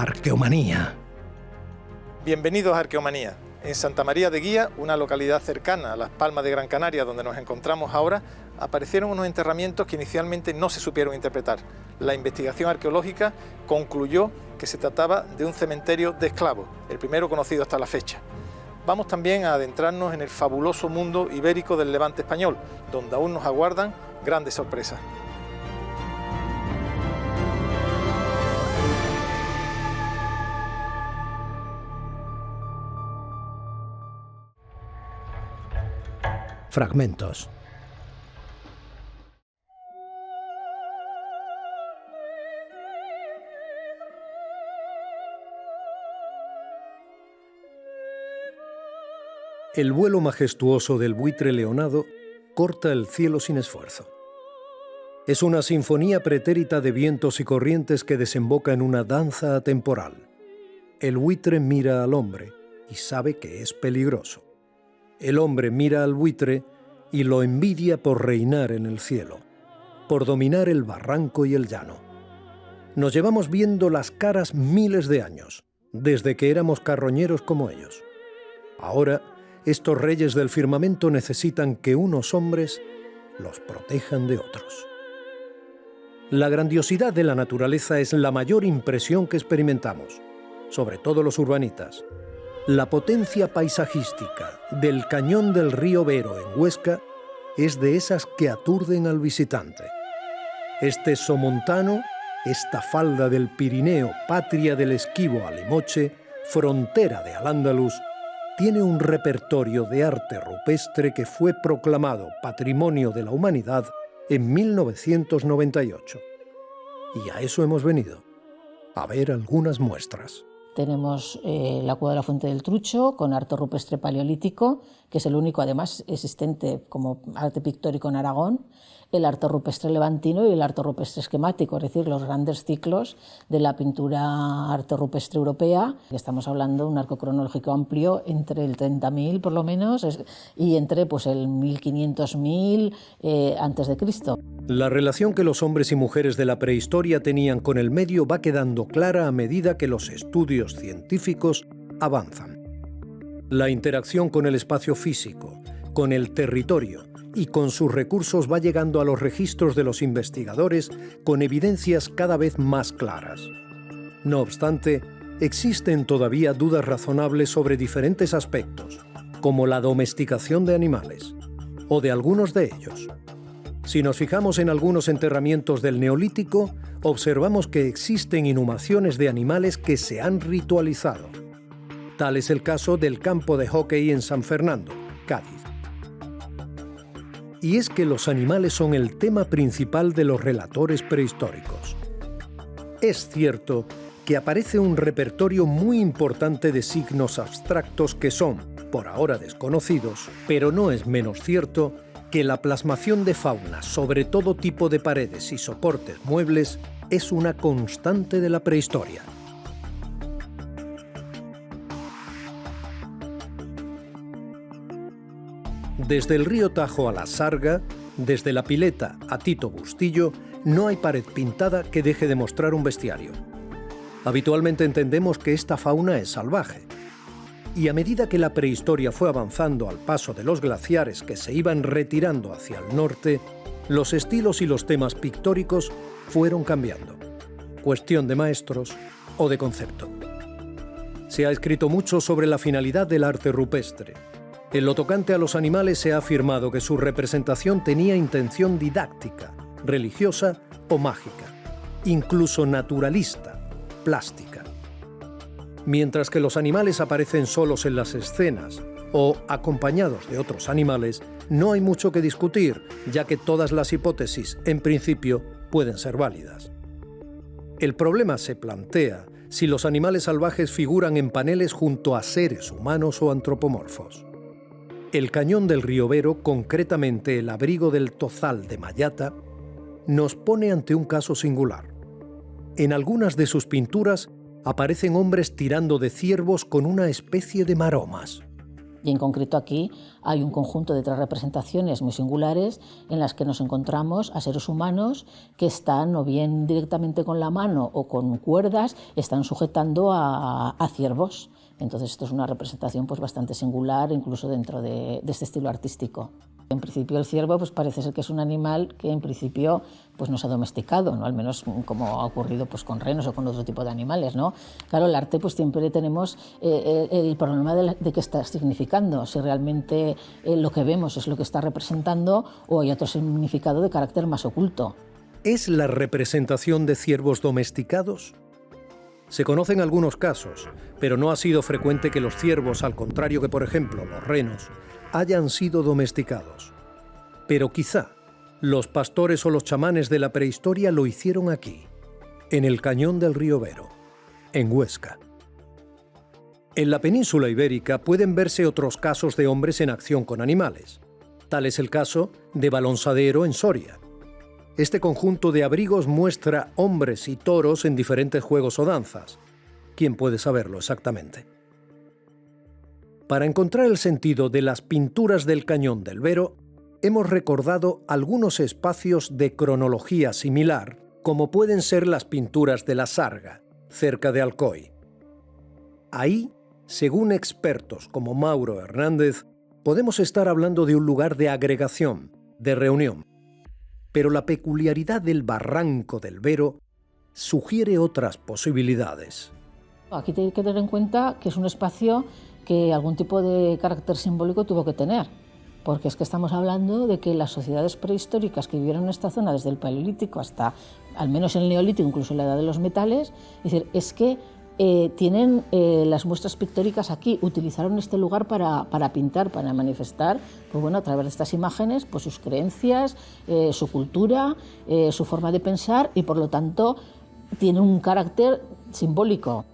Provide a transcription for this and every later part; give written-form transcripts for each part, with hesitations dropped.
Arqueomanía. Bienvenidos a Arqueomanía. En Santa María de Guía, una localidad cercana a Las Palmas de Gran Canaria, donde nos encontramos ahora, aparecieron unos enterramientos que inicialmente no se supieron interpretar. La investigación arqueológica concluyó que se trataba de un cementerio de esclavos, el primero conocido hasta la fecha. Vamos también a adentrarnos en el fabuloso mundo ibérico del Levante español, donde aún nos aguardan grandes sorpresas. Fragmentos. El vuelo majestuoso del buitre leonado corta el cielo sin esfuerzo. Es una sinfonía pretérita de vientos y corrientes que desemboca en una danza atemporal. El buitre mira al hombre y sabe que es peligroso. El hombre mira al buitre y lo envidia por reinar en el cielo, por dominar el barranco y el llano. Nos llevamos viendo las caras miles de años, desde que éramos carroñeros como ellos. Ahora, estos reyes del firmamento necesitan que unos hombres los protejan de otros. La grandiosidad de la naturaleza es la mayor impresión que experimentamos, sobre todo los urbanitas. La potencia paisajística del cañón del río Vero en Huesca es de esas que aturden al visitante. Este somontano, esta falda del Pirineo, patria del esquivo alimoche, frontera de Al-Ándalus, tiene un repertorio de arte rupestre que fue proclamado Patrimonio de la Humanidad en 1998. Y a eso hemos venido, a ver algunas muestras. Tenemos la Cueva de la Fuente del Trucho con arte rupestre paleolítico, que es el único además existente como arte pictórico en Aragón, el arte rupestre levantino y el arte rupestre esquemático, es decir, los grandes ciclos de la pintura arte rupestre europea. Estamos hablando de un arco cronológico amplio entre el 30.000 por lo menos y entre pues, el 1500.000 antes de Cristo. La relación que los hombres y mujeres de la prehistoria tenían con el medio va quedando clara a medida que los estudios científicos avanzan. La interacción con el espacio físico, con el territorio y con sus recursos va llegando a los registros de los investigadores con evidencias cada vez más claras. No obstante, existen todavía dudas razonables sobre diferentes aspectos, como la domesticación de animales, o de algunos de ellos. Si nos fijamos en algunos enterramientos del Neolítico, observamos que existen inhumaciones de animales que se han ritualizado. Tal es el caso del campo de hockey en San Fernando, Cádiz. Y es que los animales son el tema principal de los relatores prehistóricos. Es cierto que aparece un repertorio muy importante de signos abstractos que son, por ahora desconocidos, pero no es menos cierto que la plasmación de fauna sobre todo tipo de paredes y soportes muebles es una constante de la prehistoria. Desde el río Tajo a la Sarga, desde la Pileta a Tito Bustillo, no hay pared pintada que deje de mostrar un bestiario. Habitualmente entendemos que esta fauna es salvaje. Y a medida que la prehistoria fue avanzando al paso de los glaciares que se iban retirando hacia el norte, los estilos y los temas pictóricos fueron cambiando. Cuestión de maestros o de concepto. Se ha escrito mucho sobre la finalidad del arte rupestre. En lo tocante a los animales se ha afirmado que su representación tenía intención didáctica, religiosa o mágica, incluso naturalista, plástica. Mientras que los animales aparecen solos en las escenas o acompañados de otros animales, no hay mucho que discutir, ya que todas las hipótesis, en principio, pueden ser válidas. El problema se plantea si los animales salvajes figuran en paneles junto a seres humanos o antropomorfos. El cañón del río Vero, concretamente el abrigo del Tozal de Mayata, nos pone ante un caso singular. En algunas de sus pinturas aparecen hombres tirando de ciervos con una especie de maromas. Y en concreto aquí hay un conjunto de 3 representaciones muy singulares en las que nos encontramos a seres humanos que están o bien directamente con la mano o con cuerdas, están sujetando a ciervos. Entonces esto es una representación pues bastante singular incluso dentro de este estilo artístico. En principio el ciervo pues parece ser que es un animal que en principio pues no se ha domesticado, ¿no? Al menos como ha ocurrido pues con renos o con otro tipo de animales, ¿no? Claro, el arte pues siempre tenemos el problema de qué está significando, si realmente lo que vemos es lo que está representando o hay otro significado de carácter más oculto. ¿Es la representación de ciervos domesticados? Se conocen algunos casos, pero no ha sido frecuente que los ciervos, al contrario que por ejemplo los renos, hayan sido domesticados. Pero quizá los pastores o los chamanes de la prehistoria lo hicieron aquí, en el cañón del río Vero, en Huesca. En la península ibérica pueden verse otros casos de hombres en acción con animales. Tal es el caso de Balonsadero en Soria. Este conjunto de abrigos muestra hombres y toros en diferentes juegos o danzas. ¿Quién puede saberlo exactamente? Para encontrar el sentido de las pinturas del cañón del Vero, hemos recordado algunos espacios de cronología similar, como pueden ser las pinturas de la Sarga, cerca de Alcoy. Ahí, según expertos como Mauro Hernández, podemos estar hablando de un lugar de agregación, de reunión. Pero la peculiaridad del barranco del Vero sugiere otras posibilidades. Aquí hay que tener en cuenta que es un espacio que algún tipo de carácter simbólico tuvo que tener, porque es que estamos hablando de que las sociedades prehistóricas que vivieron en esta zona desde el Paleolítico hasta, al menos el Neolítico, incluso la Edad de los Metales, es que tienen las muestras pictóricas aquí, utilizaron este lugar para pintar, para manifestar, pues bueno, a través de estas imágenes, pues sus creencias, su cultura, su forma de pensar y por lo tanto tiene un carácter simbólico.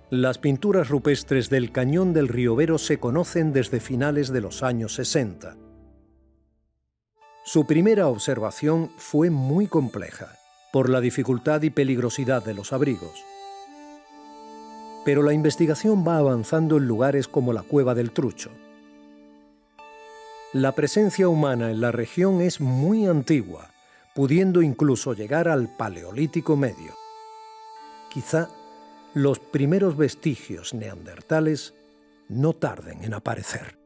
Las pinturas rupestres del cañón del río Vero se conocen desde finales de los años 60. Su primera observación fue muy compleja, por la dificultad y peligrosidad de los abrigos. Pero la investigación va avanzando en lugares como la Cueva del Trucho. La presencia humana en la región es muy antigua, pudiendo incluso llegar al Paleolítico Medio. Quizá los primeros vestigios neandertales no tarden en aparecer.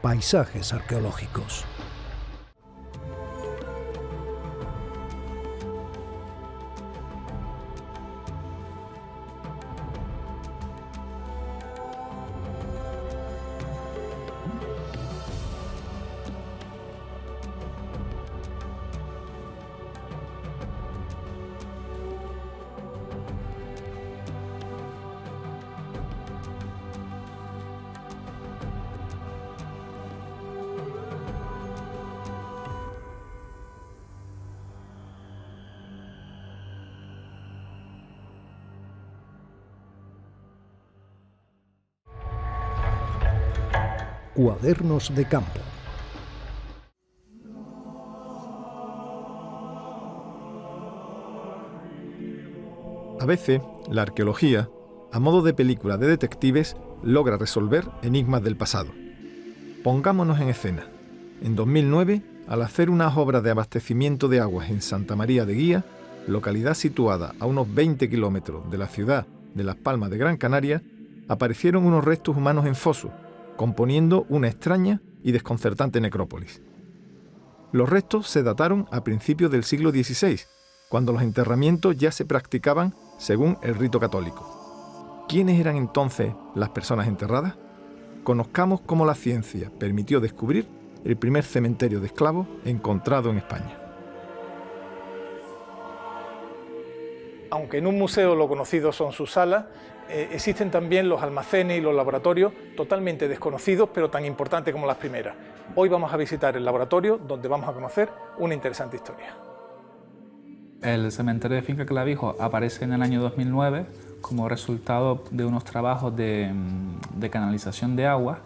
Paisajes arqueológicos. Cuadernos de campo. A veces, la arqueología, a modo de película de detectives, logra resolver enigmas del pasado. Pongámonos en escena. En 2009, al hacer unas obras de abastecimiento de aguas en Santa María de Guía, localidad situada a unos 20 kilómetros de la ciudad de Las Palmas de Gran Canaria, aparecieron unos restos humanos en foso, componiendo una extraña y desconcertante necrópolis. Los restos se dataron a principios del siglo XVI, cuando los enterramientos ya se practicaban según el rito católico. ¿Quiénes eran entonces las personas enterradas? Conozcamos cómo la ciencia permitió descubrir el primer cementerio de esclavos encontrado en España. Aunque en un museo lo conocido son sus salas, existen también los almacenes y los laboratorios totalmente desconocidos, pero tan importantes como las primeras. Hoy vamos a visitar el laboratorio, donde vamos a conocer una interesante historia. El cementerio de Finca Clavijo aparece en el año 2009 como resultado de unos trabajos de canalización de agua,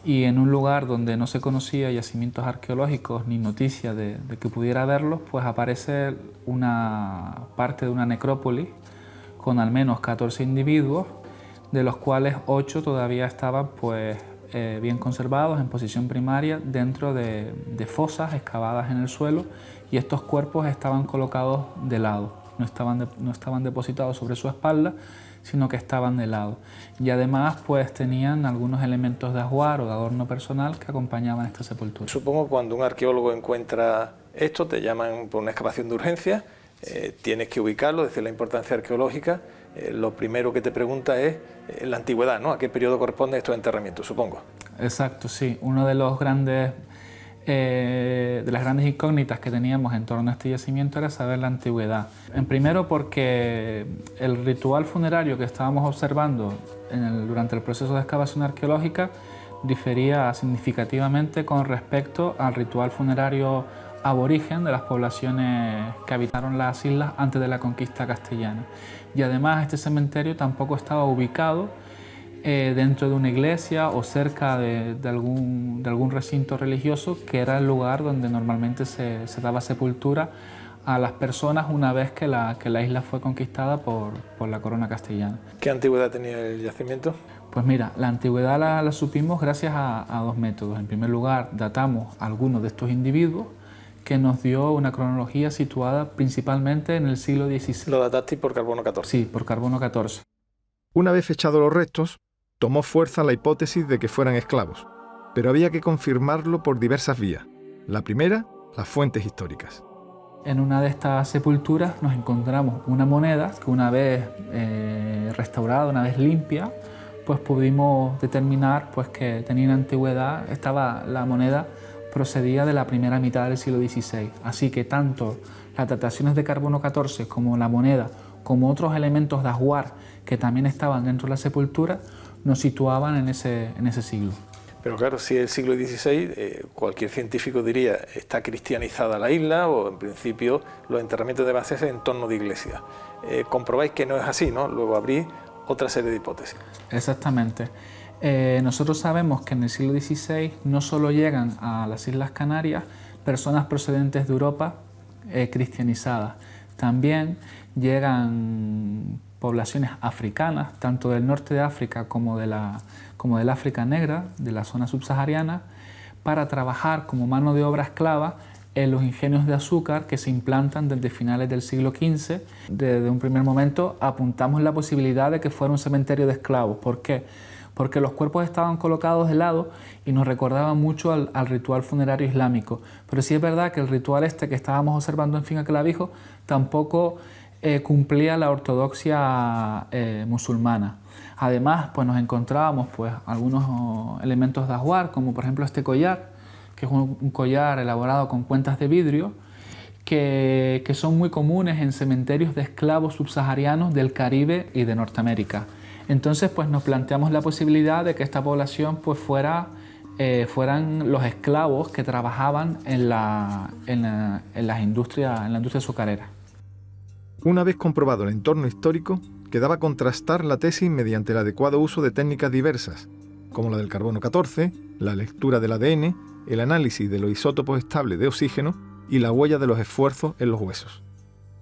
y en un lugar donde no se conocía yacimientos arqueológicos ni noticias de que pudiera haberlos, pues aparece una parte de una necrópolis con al menos 14 individuos, de los cuales 8 todavía estaban bien conservados en posición primaria dentro de fosas excavadas en el suelo, y estos cuerpos estaban colocados de lado, no estaban depositados sobre su espalda, sino que estaban de lado. Y además tenían algunos elementos de ajuar o de adorno personal que acompañaban esta sepultura. Supongo que cuando un arqueólogo encuentra esto, te llaman por una excavación de urgencia, tienes que ubicarlo, decir la importancia arqueológica. Lo primero que te pregunta es la antigüedad, ¿no? ¿A qué periodo corresponden estos enterramientos, supongo? Exacto, sí. Uno de las grandes incógnitas que teníamos en torno a este yacimiento era saber la antigüedad. En primero porque el ritual funerario que estábamos observando durante el proceso de excavación arqueológica difería significativamente con respecto al ritual funerario aborigen de las poblaciones que habitaron las islas antes de la conquista castellana. Y además este cementerio tampoco estaba ubicado dentro de una iglesia o cerca de algún recinto religioso, que era el lugar donde normalmente se daba sepultura a las personas una vez que la isla fue conquistada por la corona castellana. ¿Qué antigüedad tenía el yacimiento? Pues mira, la antigüedad la supimos gracias a dos métodos. En primer lugar, datamos algunos de estos individuos, que nos dio una cronología situada principalmente en el siglo XVI. ¿Lo dataste por carbono 14? Sí, por carbono 14. Una vez fechados los restos, tomó fuerza la hipótesis de que fueran esclavos, pero había que confirmarlo por diversas vías. La primera, las fuentes históricas. En una de estas sepulturas nos encontramos una moneda que una vez restaurada, una vez limpia, pues pudimos determinar que tenía una antigüedad. La moneda procedía de la primera mitad del siglo XVI, así que tanto las dataciones de carbono 14 como la moneda, como otros elementos de ajuar que también estaban dentro de la sepultura, nos situaban en ese siglo. Pero claro, si es el siglo XVI, cualquier científico diría está cristianizada la isla, o en principio los enterramientos deben hacerse en torno de iglesias. Comprobáis que no es así, ¿no? Luego abrís otra serie de hipótesis. Exactamente. Nosotros sabemos que en el siglo XVI no solo llegan a las Islas Canarias personas procedentes de Europa cristianizadas, también llegan poblaciones africanas, tanto del norte de África como del África negra, de la zona subsahariana, para trabajar como mano de obra esclava en los ingenios de azúcar que se implantan desde finales del siglo XV. Desde un primer momento apuntamos la posibilidad de que fuera un cementerio de esclavos. ¿Por qué? Porque los cuerpos estaban colocados de lado y nos recordaban mucho al ritual funerario islámico. Pero sí es verdad que el ritual que estábamos observando en Finca Clavijo tampoco cumplía la ortodoxia musulmana. Además, nos encontrábamos algunos elementos de ajuar, como por ejemplo este collar, que es un collar elaborado con cuentas de vidrio, que son muy comunes en cementerios de esclavos subsaharianos del Caribe y de Norteamérica. Entonces nos planteamos la posibilidad de que esta población fueran los esclavos que trabajaban en la industria azucarera. Una vez comprobado el entorno histórico, quedaba contrastar la tesis mediante el adecuado uso de técnicas diversas, como la del carbono 14, la lectura del ADN, el análisis de los isótopos estables de oxígeno y la huella de los esfuerzos en los huesos.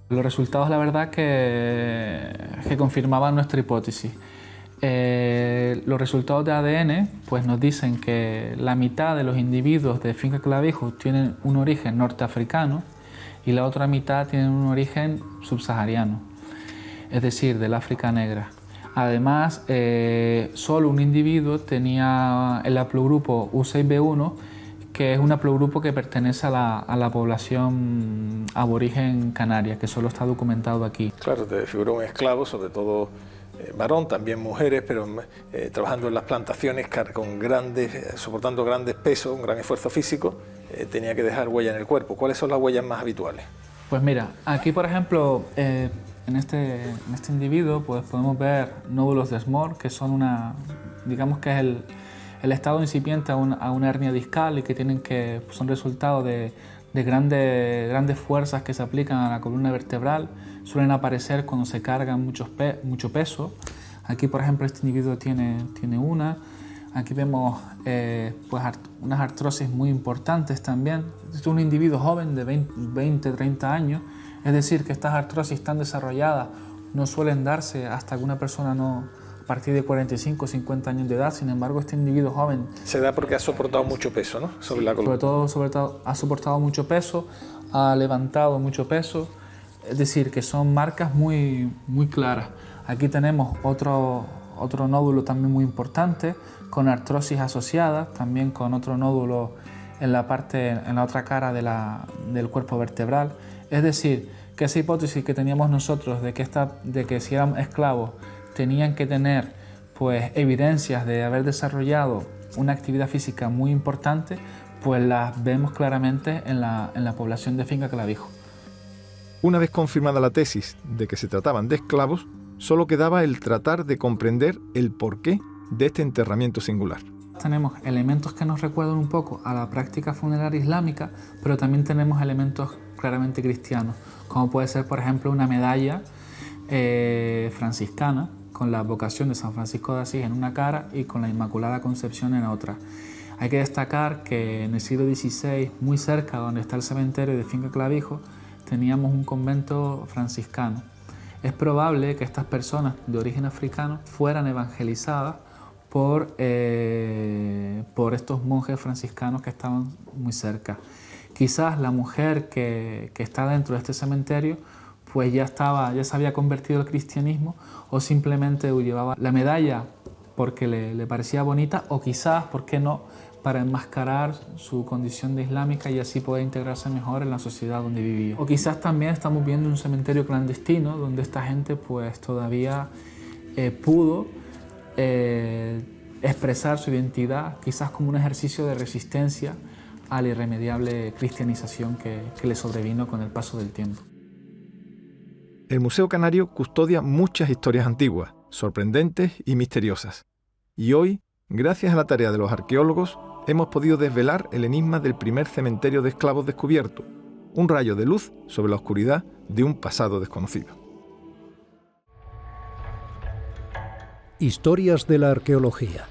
Los resultados, la verdad, que confirmaban nuestra hipótesis. Los resultados de ADN nos dicen que la mitad de los individuos de Finca Clavijo tienen un origen norteafricano y la otra mitad tienen un origen subsahariano, es decir, del África negra. Además, solo un individuo tenía el haplogrupo U6B1, que es un haplogrupo que pertenece a la población aborigen canaria, que solo está documentado aquí. Claro, te figuró un esclavo, sobre todo varón, también mujeres, pero trabajando en las plantaciones soportando grandes pesos, un gran esfuerzo físico, tenía que dejar huella en el cuerpo. ¿Cuáles son las huellas más habituales? Pues mira, aquí por ejemplo, en este individuo podemos ver nódulos de Small, que son digamos que es el estado incipiente a una hernia discal y que son resultado de grandes fuerzas que se aplican a la columna vertebral. Suelen aparecer cuando se cargan mucho peso. Aquí, por ejemplo, este individuo tiene una. Aquí vemos unas artrosis muy importantes también. Este es un individuo joven de 20-30 años, es decir, que estas artrosis están desarrolladas no suelen darse hasta que una persona no, a partir de 45 o 50 años de edad. Sin embargo, este individuo joven se da porque ha soportado mucho peso, ¿no?, sobre la columna. Sobre todo ha soportado mucho peso, ha levantado mucho peso, es decir, que son marcas muy claras. Aquí tenemos otro nódulo también muy importante, con artrosis asociada, también con otro nódulo en la otra cara del cuerpo vertebral. Es decir, que esa hipótesis que teníamos nosotros de que si eran esclavos tenían que tener pues evidencias de haber desarrollado una actividad física muy importante, pues las vemos claramente en la población de Finca Clavijo. Una vez confirmada la tesis de que se trataban de esclavos, solo quedaba el tratar de comprender el porqué de este enterramiento singular. Tenemos elementos que nos recuerdan un poco a la práctica funeraria islámica, pero también tenemos elementos claramente cristianos, como puede ser, por ejemplo, una medalla franciscana con la advocación de San Francisco de Asís en una cara y con la Inmaculada Concepción en otra. Hay que destacar que en el siglo XVI, muy cerca donde está el cementerio de Finca Clavijo, teníamos un convento franciscano. Es probable que estas personas de origen africano fueran evangelizadas por estos monjes franciscanos que estaban muy cerca. Quizás la mujer que está dentro de este cementerio pues ya se había convertido al cristianismo, o simplemente llevaba la medalla porque le parecía bonita, o quizás, ¿por qué no?, para enmascarar su condición de islámica y así poder integrarse mejor en la sociedad donde vivía. O quizás también estamos viendo un cementerio clandestino donde esta gente pues todavía pudo expresar su identidad, quizás como un ejercicio de resistencia a la irremediable cristianización que le sobrevino con el paso del tiempo. El Museo Canario custodia muchas historias antiguas, sorprendentes y misteriosas. Y hoy, gracias a la tarea de los arqueólogos, hemos podido desvelar el enigma del primer cementerio de esclavos descubierto, un rayo de luz sobre la oscuridad de un pasado desconocido. Historias de la arqueología.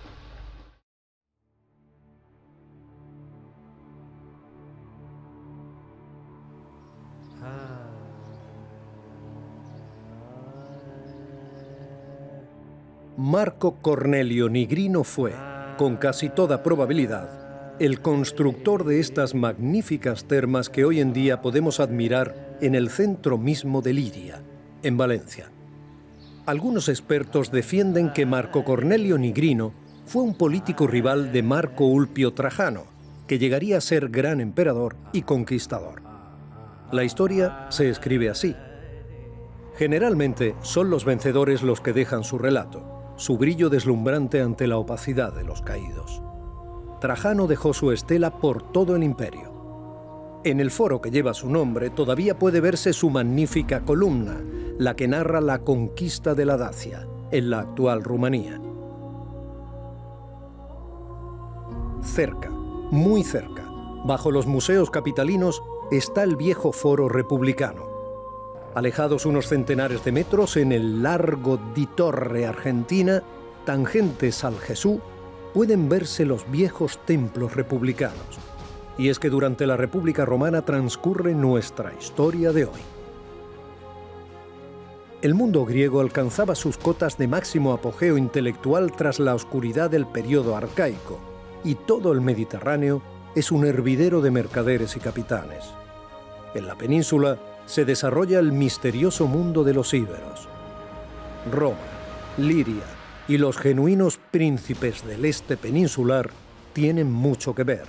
Marco Cornelio Nigrino fue, con casi toda probabilidad, el constructor de estas magníficas termas que hoy en día podemos admirar en el centro mismo de Liria, en Valencia. Algunos expertos defienden que Marco Cornelio Nigrino fue un político rival de Marco Ulpio Trajano, que llegaría a ser gran emperador y conquistador. La historia se escribe así. Generalmente son los vencedores los que dejan su relato, su brillo deslumbrante ante la opacidad de los caídos. Trajano dejó su estela por todo el imperio. En el foro que lleva su nombre todavía puede verse su magnífica columna, la que narra la conquista de la Dacia, en la actual Rumanía. Cerca, muy cerca, bajo los museos capitalinos, está el viejo foro republicano. Alejados unos centenares de metros en el Largo di Torre Argentina, tangentes al Jesús, pueden verse los viejos templos republicanos. Y es que durante la República Romana transcurre nuestra historia de hoy. El mundo griego alcanzaba sus cotas de máximo apogeo intelectual tras la oscuridad del período arcaico, y todo el Mediterráneo es un hervidero de mercaderes y capitanes. En la península se desarrolla el misterioso mundo de los íberos. Roma, Liria y los genuinos príncipes del este peninsular tienen mucho que ver.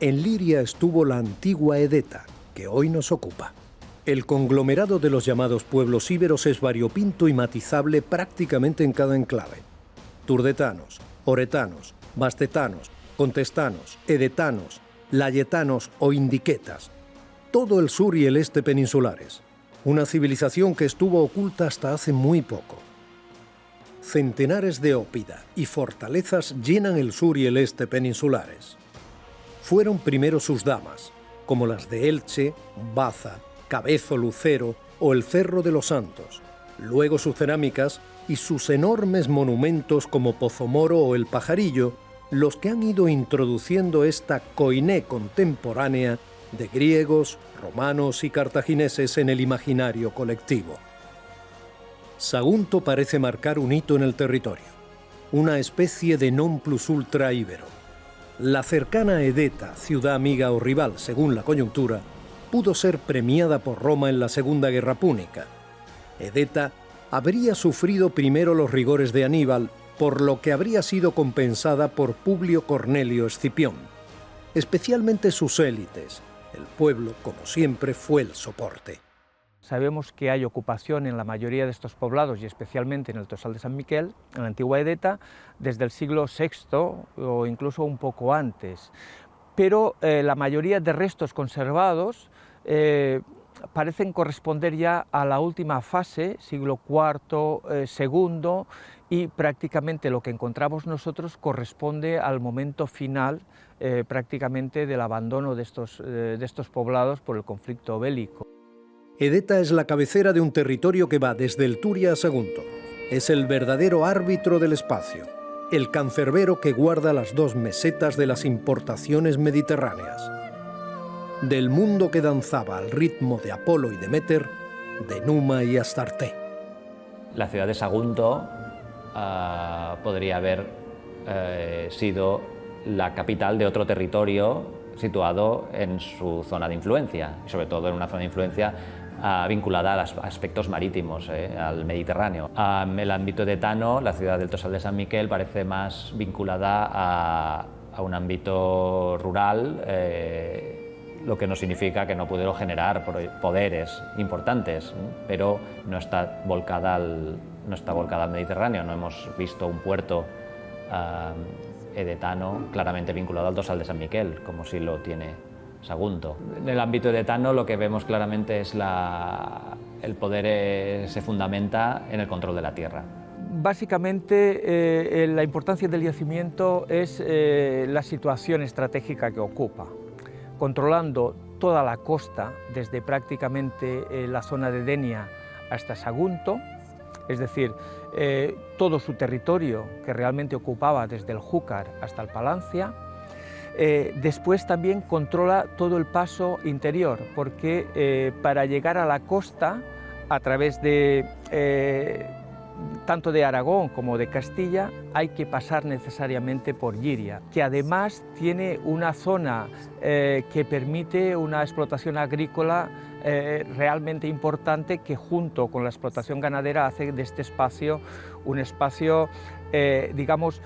En Liria estuvo la antigua Edeta, que hoy nos ocupa. El conglomerado de los llamados pueblos íberos es variopinto y matizable prácticamente en cada enclave. Turdetanos, oretanos, bastetanos, contestanos, edetanos, layetanos o indiquetas. Todo el sur y el este peninsulares, una civilización que estuvo oculta hasta hace muy poco. Centenares de ópida y fortalezas llenan el sur y el este peninsulares. Fueron primero sus damas, como las de Elche, Baza, Cabezo Lucero o el Cerro de los Santos, luego sus cerámicas y sus enormes monumentos como Pozomoro o el Pajarillo, los que han ido introduciendo esta koiné contemporánea de griegos, romanos y cartagineses en el imaginario colectivo. Sagunto parece marcar un hito en el territorio, una especie de non plus ultra íbero. La cercana Edeta, ciudad amiga o rival según la coyuntura, pudo ser premiada por Roma en la Segunda Guerra Púnica. Edeta habría sufrido primero los rigores de Aníbal, por lo que habría sido compensada por Publio Cornelio Escipión. Especialmente sus élites. El pueblo, como siempre, fue el soporte. Sabemos que hay ocupación en la mayoría de estos poblados y especialmente en el Tossal de San Miquel, en la antigua Edeta, desde el siglo VI o incluso un poco antes. Pero la mayoría de restos conservados parecen corresponder ya a la última fase, siglo IV, II, y prácticamente lo que encontramos nosotros corresponde al momento final prácticamente del abandono de estos poblados por el conflicto bélico. Edeta es la cabecera de un territorio que va desde el Turia a Sagunto. Es el verdadero árbitro del espacio, el cancerbero que guarda las dos mesetas de las importaciones mediterráneas. Del mundo que danzaba al ritmo de Apolo y Deméter, de Numa y Astarte. La ciudad de Sagunto podría haber sido la capital de otro territorio situado en su zona de influencia, y sobre todo en una zona de influencia vinculada a aspectos marítimos, al Mediterráneo. En el ámbito edetano, la ciudad del Tossal de San Miquel parece más vinculada a un ámbito rural, lo que no significa que no pudieron generar poderes importantes, pero no está volcada al Mediterráneo. No hemos visto un puerto edetano claramente vinculado al Tossal de San Miquel, como sí lo tiene Sagunto. En el ámbito edetano lo que vemos claramente es el poder se fundamenta en el control de la tierra. Básicamente la importancia del yacimiento es la situación estratégica que ocupa, controlando toda la costa desde prácticamente la zona de Denia hasta Sagunto, es decir, todo su territorio que realmente ocupaba desde el Júcar hasta el Palancia. Después también controla todo el paso interior, porque para llegar a la costa, a través de tanto de Aragón como de Castilla, hay que pasar necesariamente por Giria, que además tiene una zona que permite una explotación agrícola realmente importante, que junto con la explotación ganadera hace de este espacio un espacio, digamos,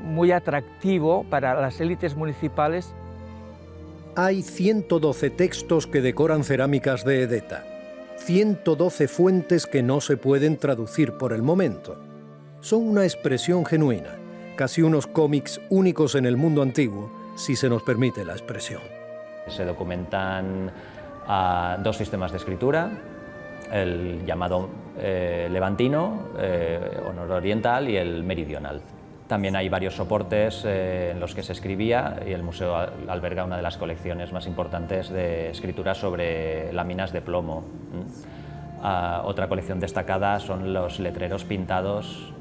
muy atractivo para las élites municipales. Hay 112 textos que decoran cerámicas de Edeta, 112 fuentes que no se pueden traducir por el momento. Son una expresión genuina, casi unos cómics únicos en el mundo antiguo, si se nos permite la expresión. Se documentan dos sistemas de escritura, el llamado levantino o nororiental y el meridional. También hay varios soportes en los que se escribía, y el museo alberga una de las colecciones más importantes de escritura sobre láminas de plomo. Otra colección destacada son los letreros pintados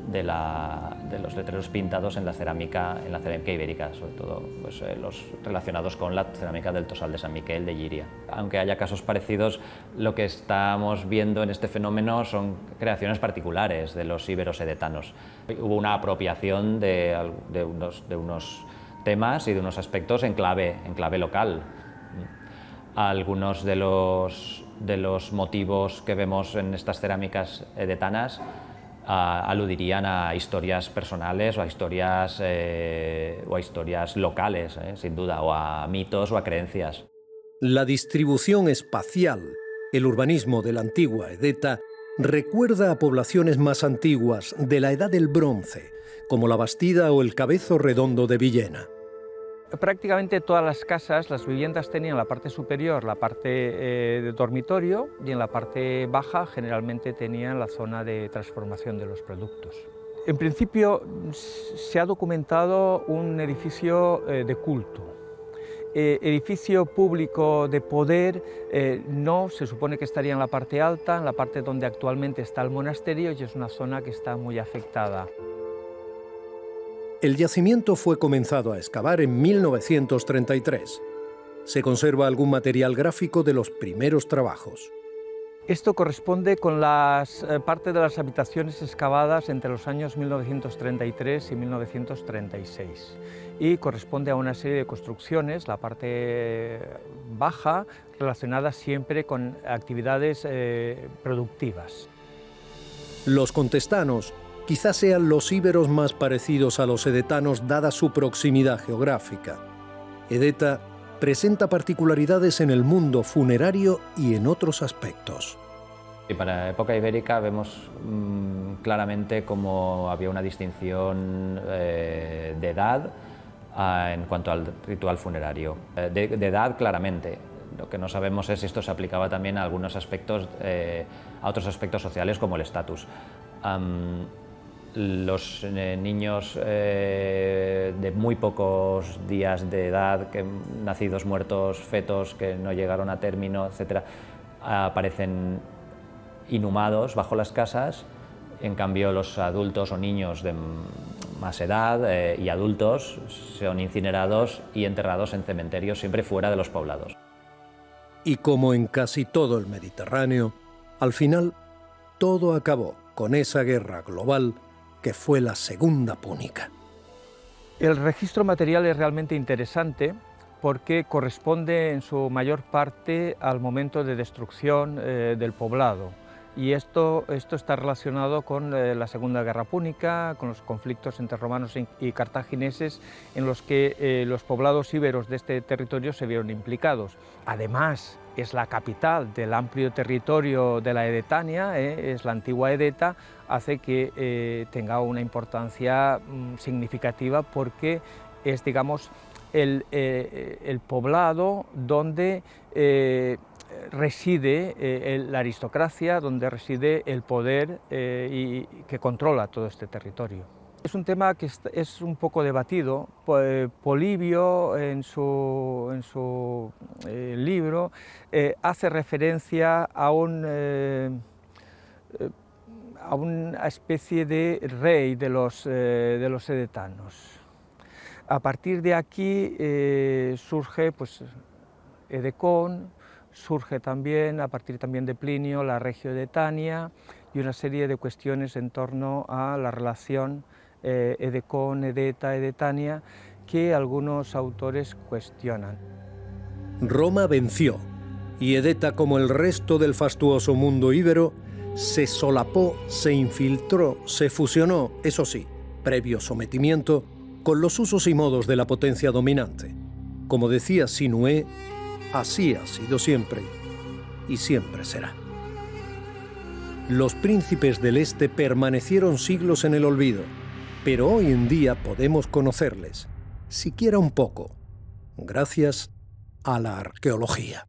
los letreros pintados en la cerámica ibérica, sobre todo pues, los relacionados con la cerámica del Tossal de San Miquel de Giria. Aunque haya casos parecidos, lo que estamos viendo en este fenómeno son creaciones particulares de los íberos edetanos. Hubo una apropiación de unos temas y de unos aspectos en clave local. Algunos de los motivos que vemos en estas cerámicas edetanas aludirían a historias personales o a historias locales, sin duda, o a mitos o a creencias. La distribución espacial, el urbanismo de la antigua Edeta, recuerda a poblaciones más antiguas de la Edad del Bronce, como la Bastida o el Cabezo Redondo de Villena. Prácticamente todas las casas, las viviendas tenían en la parte superior la parte de dormitorio, y en la parte baja generalmente tenían la zona de transformación de los productos. En principio se ha documentado un edificio de culto. Edificio público de poder no, se supone que estaría en la parte alta, en la parte donde actualmente está el monasterio, y es una zona que está muy afectada. El yacimiento fue comenzado a excavar en 1933. Se conserva algún material gráfico de los primeros trabajos. Esto corresponde con parte de las habitaciones excavadas entre los años 1933 y 1936 y corresponde a una serie de construcciones, la parte baja, relacionada siempre con actividades productivas. Los contestanos quizás sean los íberos más parecidos a los edetanos dada su proximidad geográfica. Edeta presenta particularidades en el mundo funerario y en otros aspectos. Y para la época ibérica vemos claramente cómo había una distinción de edad en cuanto al ritual funerario. De edad, claramente. Lo que no sabemos es si esto se aplicaba también a algunos aspectos, a otros aspectos sociales como el estatus. Los niños de muy pocos días de edad, nacidos muertos, fetos que no llegaron a término, etc., aparecen inhumados bajo las casas. En cambio, los adultos o niños de más edad y adultos son incinerados y enterrados en cementerios, siempre fuera de los poblados. Y como en casi todo el Mediterráneo, al final todo acabó con esa guerra global que fue la Segunda Púnica. El registro material es realmente interesante porque corresponde en su mayor parte al momento de destrucción del poblado. Y esto está relacionado con la Segunda Guerra Púnica, con los conflictos entre romanos y cartagineses en los que los poblados íberos de este territorio se vieron implicados. Además, es la capital del amplio territorio de la Edetania, es la antigua Edeta, hace que tenga una importancia significativa porque es, digamos, el poblado donde reside la aristocracia, donde reside el poder y que controla todo este territorio. Es un tema que es un poco debatido. Polibio, en su libro, hace referencia a una especie de rey de los edetanos. A partir de aquí surge pues, Edecón, surge también, a partir también de Plinio, la Regio Edetania y una serie de cuestiones en torno a la relación Edecón, Edeta, Edetania, que algunos autores cuestionan. Roma venció, y Edeta, como el resto del fastuoso mundo íbero, se solapó, se infiltró, se fusionó, eso sí, previo sometimiento, con los usos y modos de la potencia dominante. Como decía Sinué, así ha sido siempre y siempre será. Los príncipes del Este permanecieron siglos en el olvido, pero hoy en día podemos conocerles, siquiera un poco, gracias a la arqueología.